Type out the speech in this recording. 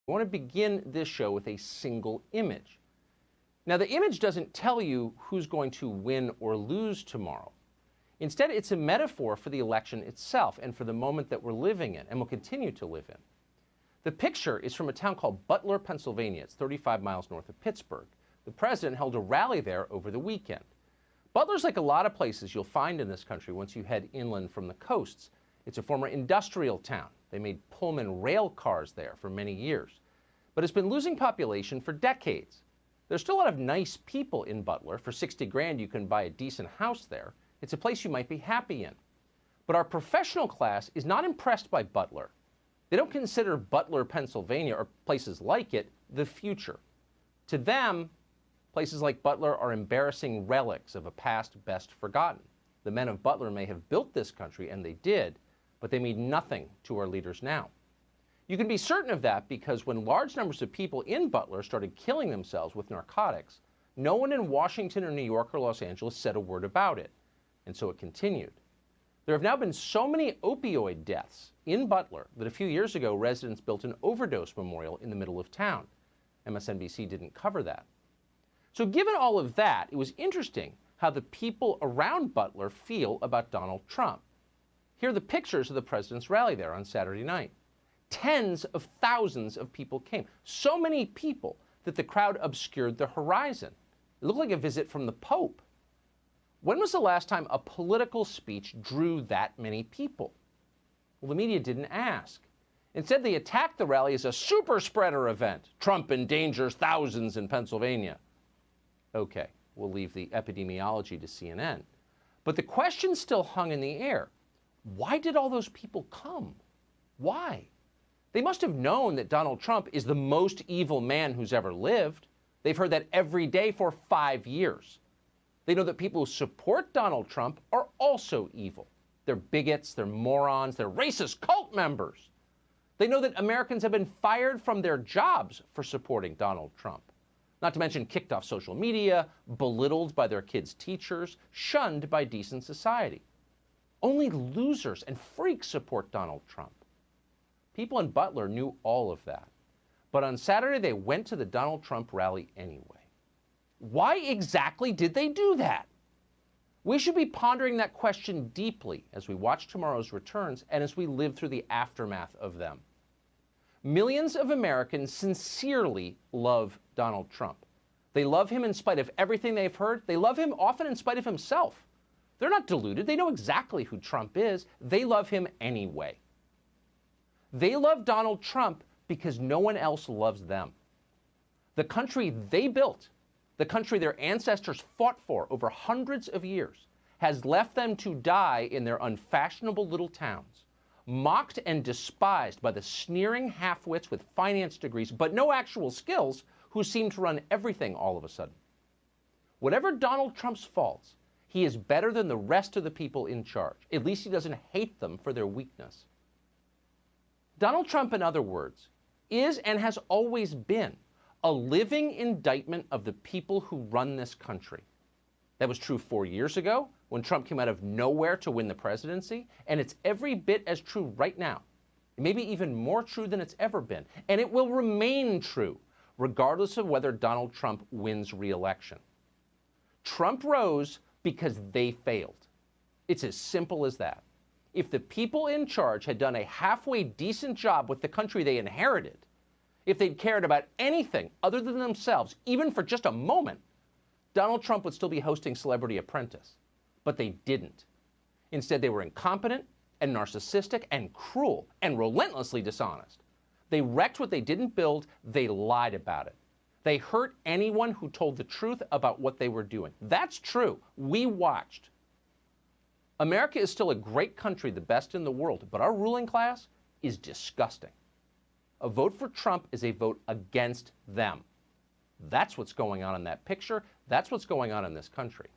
I want to begin this show with a single image. Now, the image doesn't tell you who's going to win or lose tomorrow. Instead, it's a metaphor for the election itself and for the moment that we're living in and will continue to live in. The picture is from a town called Butler, Pennsylvania. It's 35 miles north of Pittsburgh. The president held a rally there over the weekend. Butler's like a lot of places you'll find in this country once you head inland from the coasts. It's a former industrial town. They made Pullman rail cars there for many years. But it's been losing population for decades. There's still a lot of nice people in Butler. For 60 grand, you can buy a decent house there. It's a place you might be happy in. But our professional class is not impressed by Butler. They don't consider Butler, Pennsylvania, or places like it, the future. To them, places like Butler are embarrassing relics of a past best forgotten. The men of Butler may have built this country, and they did, but they mean nothing to our leaders now. You can be certain of that because when large numbers of people in Butler started killing themselves with narcotics, no one in Washington or New York or Los Angeles said a word about it. And so it continued. There have now been so many opioid deaths in Butler that a few years ago, residents built an overdose memorial in the middle of town. MSNBC didn't cover that. So given all of that, it was interesting how the people around Butler feel about Donald Trump. Here are the pictures of the president's rally there on Saturday night. Tens of thousands of people came. So many people that the crowd obscured the horizon. It looked like a visit from the Pope. When was the last time a political speech drew that many people? Well, the media didn't ask. Instead, they attacked the rally as a super spreader event. Trump endangers thousands in Pennsylvania. Okay, we'll leave the epidemiology to CNN. But the question still hung in the air. Why did all those people come? Why? They must have known that Donald Trump is the most evil man who's ever lived. They've heard that every day for 5 years. They know that people who support Donald Trump are also evil. They're bigots, they're morons, they're racist cult members. They know that Americans have been fired from their jobs for supporting Donald Trump. Not to mention kicked off social media, belittled by their kids' teachers, shunned by decent society. Only losers and freaks support Donald Trump. People in Butler knew all of that. But on Saturday, they went to the Donald Trump rally anyway. Why exactly did they do that? We should be pondering that question deeply as we watch tomorrow's returns and as we live through the aftermath of them. Millions of Americans sincerely love Donald Trump. They love him in spite of everything they've heard. They love him often in spite of himself. They're not deluded. They know exactly who Trump is. They love him anyway. They love Donald Trump because no one else loves them. The country they built, the country their ancestors fought for over hundreds of years, has left them to die in their unfashionable little towns, mocked and despised by the sneering half-wits with finance degrees but no actual skills who seem to run everything all of a sudden. Whatever Donald Trump's faults, he is better than the rest of the people in charge. At least he doesn't hate them for their weakness. Donald Trump, in other words, is and has always been a living indictment of the people who run this country. That was true 4 years ago when Trump came out of nowhere to win the presidency, and it's every bit as true right now. It may be even more true than it's ever been, and it will remain true regardless of whether Donald Trump wins re-election. Trump rose because they failed. It's as simple as that. If the people in charge had done a halfway decent job with the country they inherited, if they'd cared about anything other than themselves, even for just a moment, Donald Trump would still be hosting Celebrity Apprentice. But they didn't. Instead, they were incompetent and narcissistic and cruel and relentlessly dishonest. They wrecked what they didn't build. They lied about it. They hurt anyone who told the truth about what they were doing. That's true. We watched. America is still a great country, the best in the world, but our ruling class is disgusting. A vote for Trump is a vote against them. That's what's going on in that picture. That's what's going on in this country.